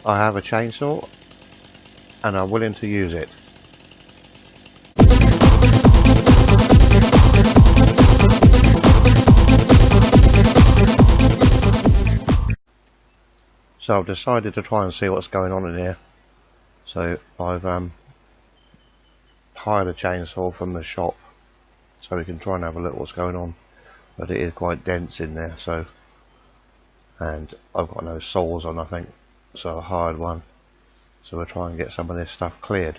I have a chainsaw and I'm willing to use it. So I've decided to try and see what's going on in here. So I've hired a chainsaw from the shop so we can try and have a look what's going on. But it is quite dense in there, so, and I've got no saws or nothing, so I hired one. So we'll try and get some of this stuff cleared.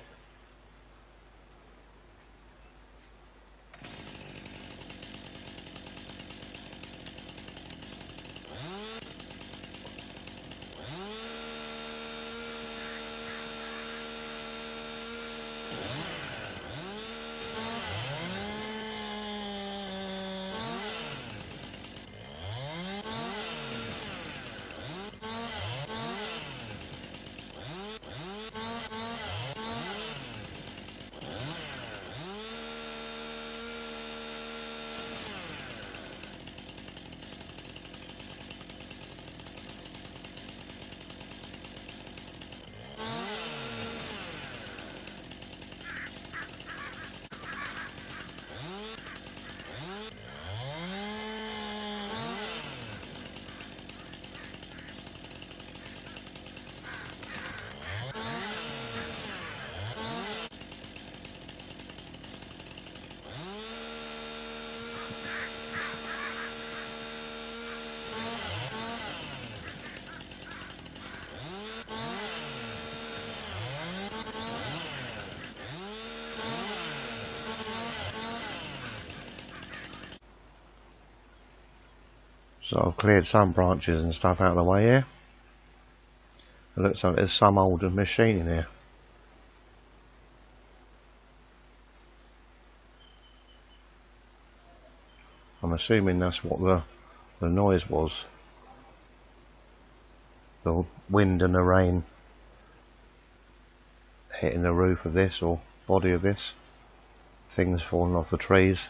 So I've cleared some branches and stuff out of the way here. It looks like there's some older machine in here. I'm assuming that's what the noise was. The wind and the rain hitting the roof of this or body of this. Things falling off the trees.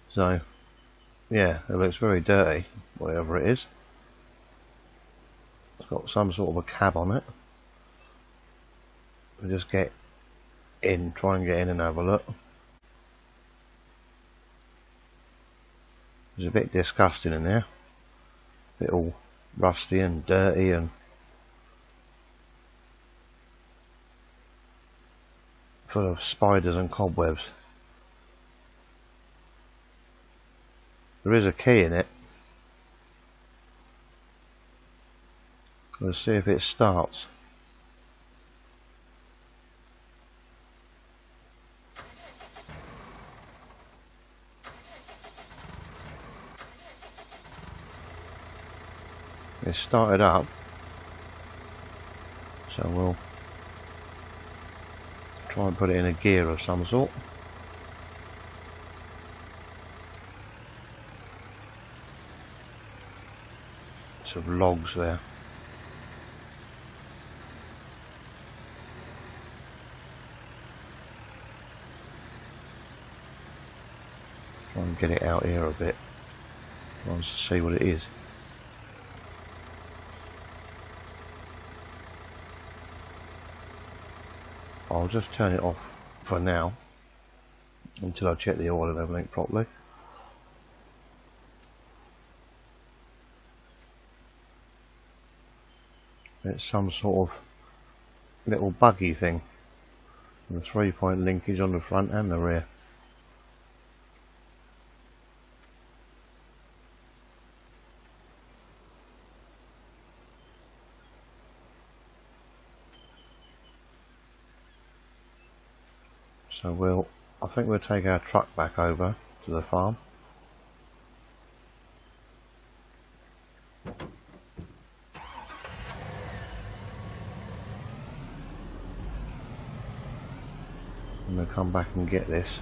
So, yeah, it looks very dirty, whatever it is. It's got some sort of a cab on it. We'll just get in, try and get in and have a look. It's a bit disgusting in there. A bit all rusty and dirty and full of spiders and cobwebs. There is a key in it. Let's see if it starts. It started up, so we'll try and put it in a gear of some sort. Some logs there. Try and get it out here a bit. I want to see what it is. I'll just turn it off for now until I check the oil and everything properly. It's some sort of little buggy thing with a 3-point linkage on the front and the rear. So I think we'll take our truck back over to the farm. And we'll come back and get this.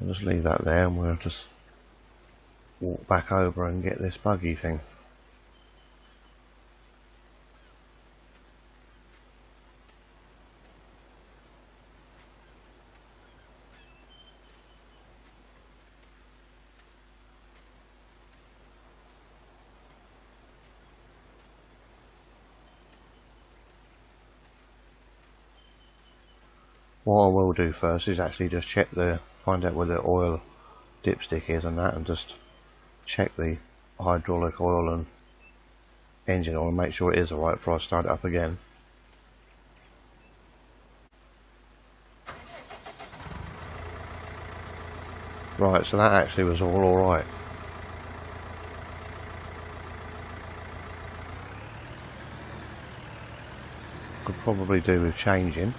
I'll just leave that there and we'll just walk back over and get this buggy thing. What I will do first is actually just find out where the oil dipstick is and that, and just check the hydraulic oil and engine oil and make sure it is alright before I start it up again. Right, so that actually was all alright. Could probably do with changing.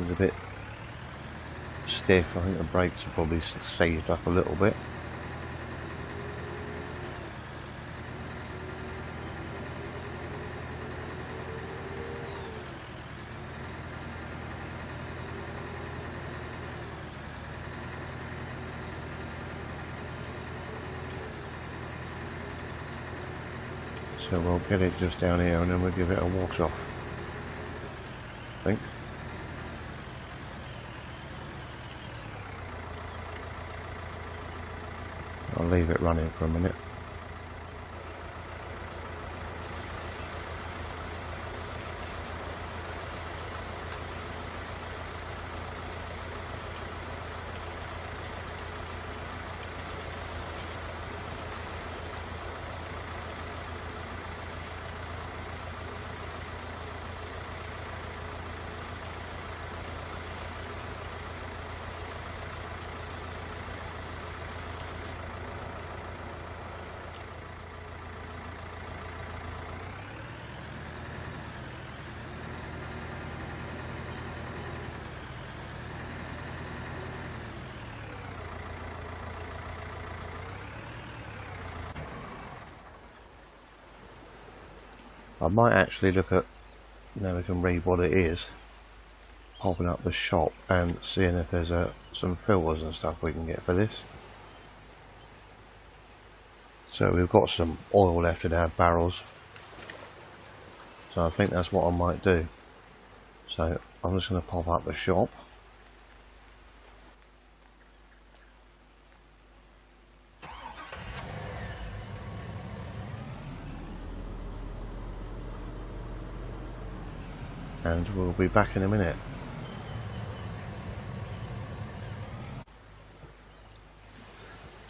It's a bit stiff. I think the brakes are probably seized up a little bit. So we'll get it just down here and then we'll give it a wash off, I think. I'll leave it running for a minute. I might actually look at, now we can read what it is, popping up the shop and seeing if there's some filters and stuff we can get for this. So we've got some oil left in our barrels, so I think that's what I might do. So I'm just going to pop up the shop. And we'll be back in a minute.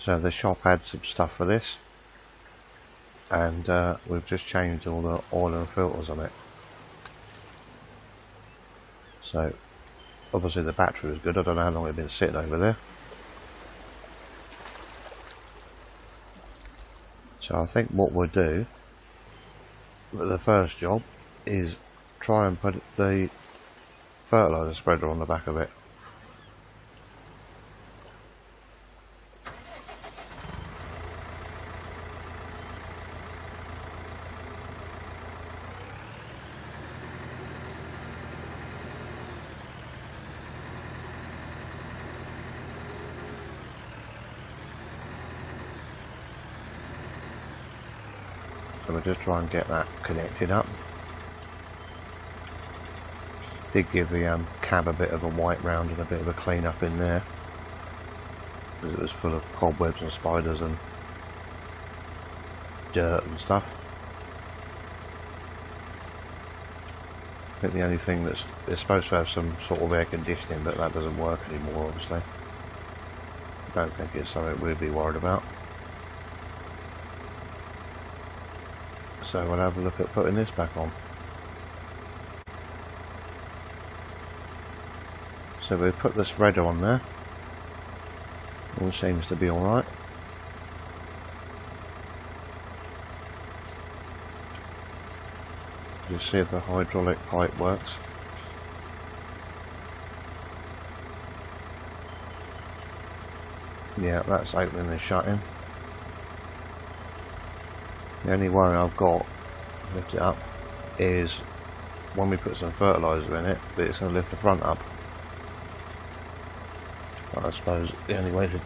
So the shop had some stuff for this, and we've just changed all the oil and filters on it. So obviously the battery was good. I don't know how long it's been sitting over there. So I think what we'll do with the first job is try and put the fertilizer spreader on the back of it. So we'll just try and get that connected up. Did give the cab a bit of a wipe round and a bit of a clean up in there, because it was full of cobwebs and spiders and dirt and stuff. I think the only thing it's supposed to have some sort of air conditioning, but that doesn't work anymore obviously. I don't think it's something we'd be worried about. So we'll have a look at putting this back on. So we put the spreader on there. All seems to be alright. Just see if the hydraulic pipe works. Yeah, that's opening and shutting. The only worry I've got, lift it up, is when we put some fertiliser in it, that it's going to lift the front up. But I suppose the only way to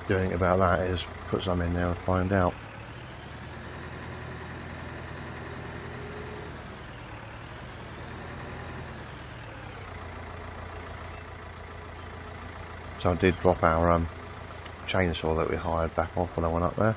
doing about that is put some in there and find out. So I did drop our chainsaw that we hired back off when I went up there.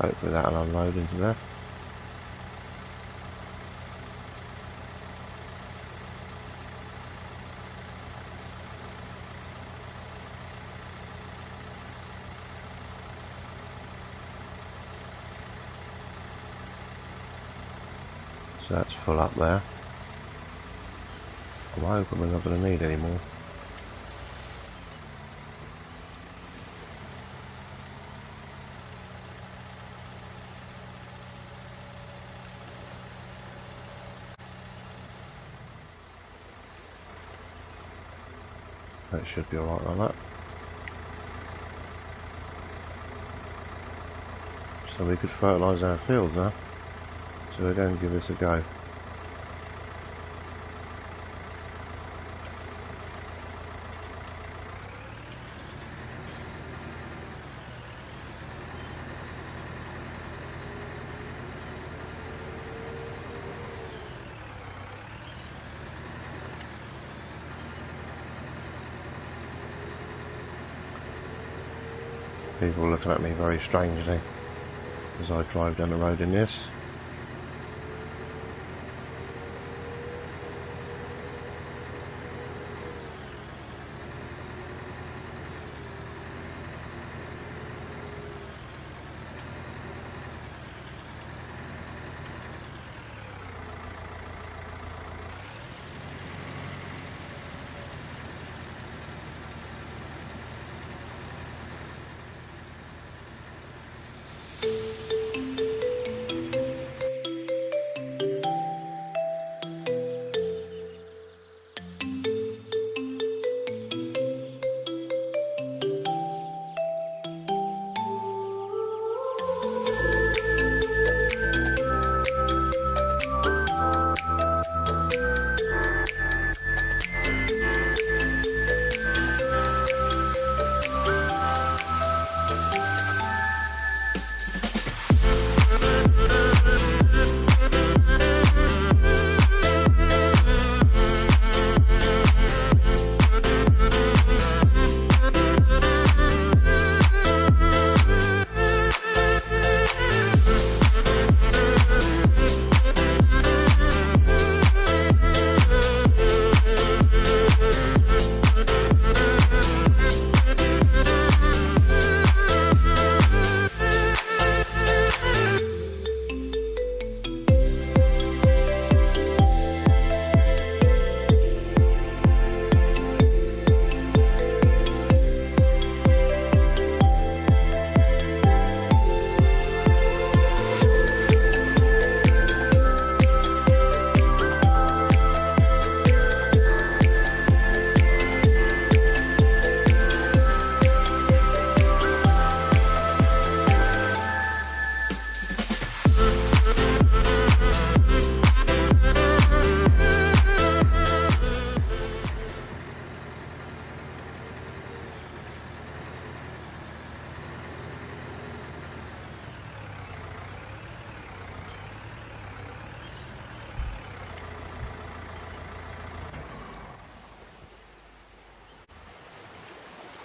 Hopefully that'll unload into there. So that's full up there. I'm hoping we're not going to need any more. That should be alright on that. So we could fertilise our fields now. So we're going to give this a go. People are looking at me very strangely as I drive down the road in this.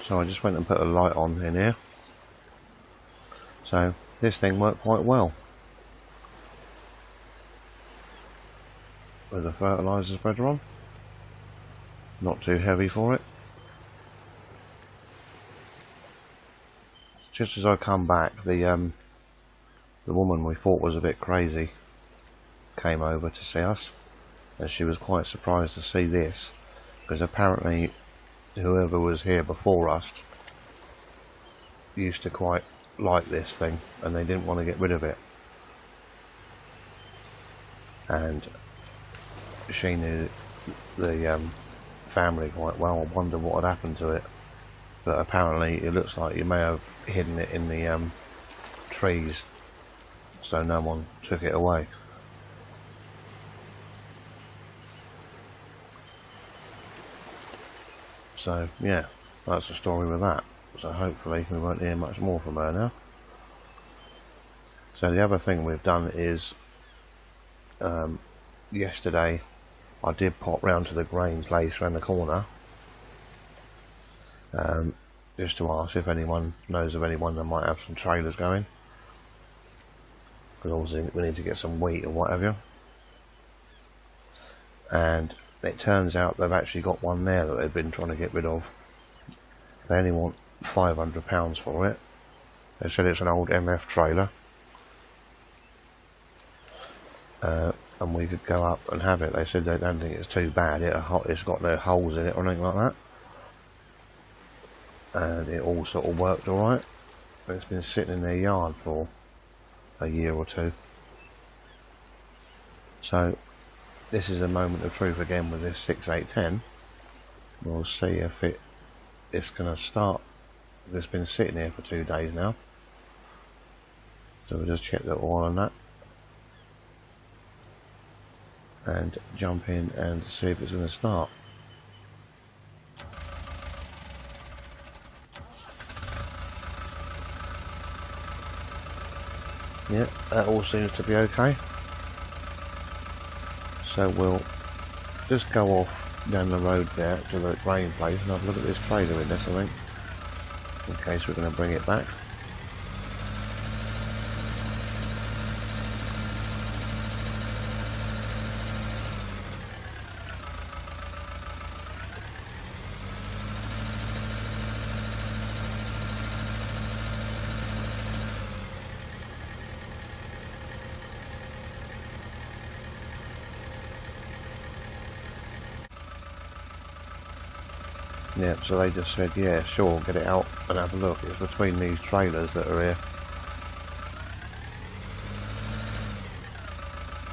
So I just went and put a light on in here. So this thing worked quite well. With the fertiliser spreader on. Not too heavy for it. Just as I come back, the woman we thought was a bit crazy came over to see us, and she was quite surprised to see this. because apparently whoever was here before us used to quite like this thing and they didn't want to get rid of it, and she knew the family quite well. I wonder what had happened to it, but apparently it looks like you may have hidden it in the trees so no one took it away. So yeah, that's the story with that. So hopefully we won't hear much more from her now. So the other thing we've done is yesterday I did pop round to the grain place around the corner just to ask if anyone knows of anyone that might have some trailers going, because obviously we need to get some wheat and what have you. And it turns out they've actually got one there that they've been trying to get rid of. They only want £500 for it. They said it's an old MF trailer, and we could go up and have it. They said they don't think it's too bad. It's got no holes in it or anything like that, and it all sort of worked alright. But it's been sitting in their yard for a year or two. So this is a moment of truth again with this 6810. We'll see if it's going to start. It's been sitting here for 2 days now, so we'll just check the oil on that and jump in and see if it's going to start. Yeah, that all seems to be okay. So we'll just go off down the road there to the grain place and have a look at this trailer in this, I think, in case we're going to bring it back. Yeah, so they just said, yeah, sure, get it out and have a look. It's between these trailers that are here.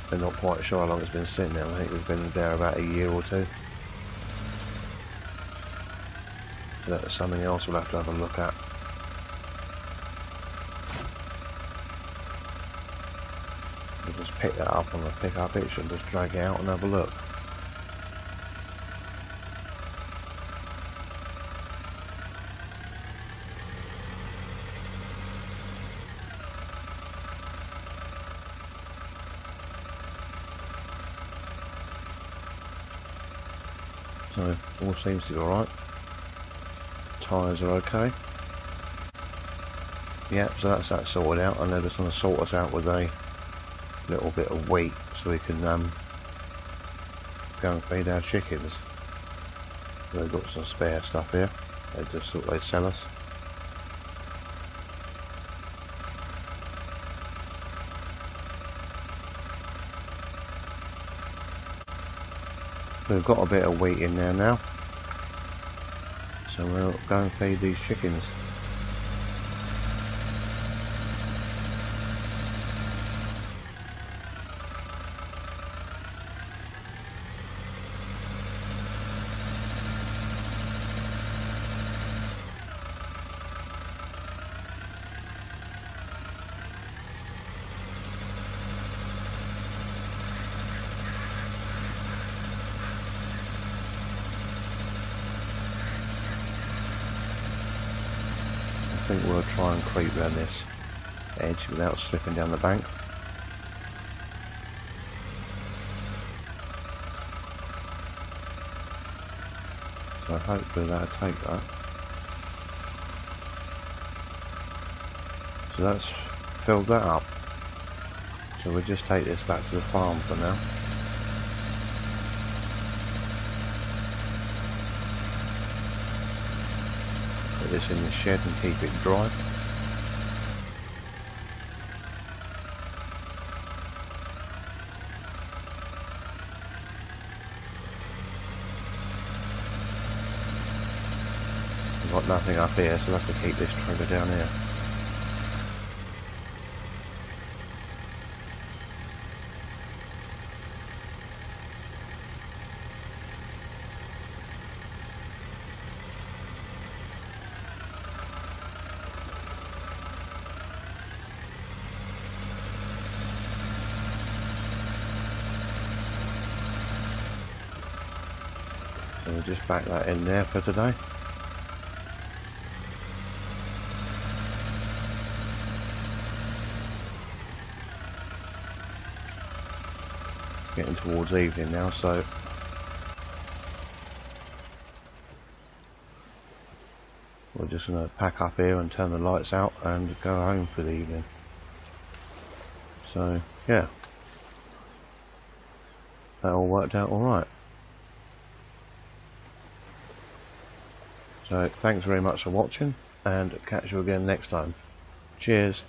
They're not quite sure how long it's been sitting there. I think it's been there about a year or two. So that's something else we'll have to have a look at. We'll just pick that up on the pickup hitch and just drag it out and have a look. So all seems to be alright. Tyres are okay. Yeah, so that's that sorted out, and they're just going to sort us out with a little bit of wheat so we can go and feed our chickens. They've got some spare stuff here. They just thought they'd sell us. We've got a bit of wheat in there now, so we'll go and feed these chickens. I think we'll try and creep around this edge without slipping down the bank. So hopefully that'll take that. So that's filled that up. So we'll just take this back to the farm for now. Put this in the shed and keep it dry. got nothing up here, so I have to keep this trigger down here. So we'll just back that in there for today. Getting towards evening now, so we're just going to pack up here and turn the lights out and go home for the evening. So yeah, that all worked out alright. So thanks very much for watching, and catch you again next time. Cheers.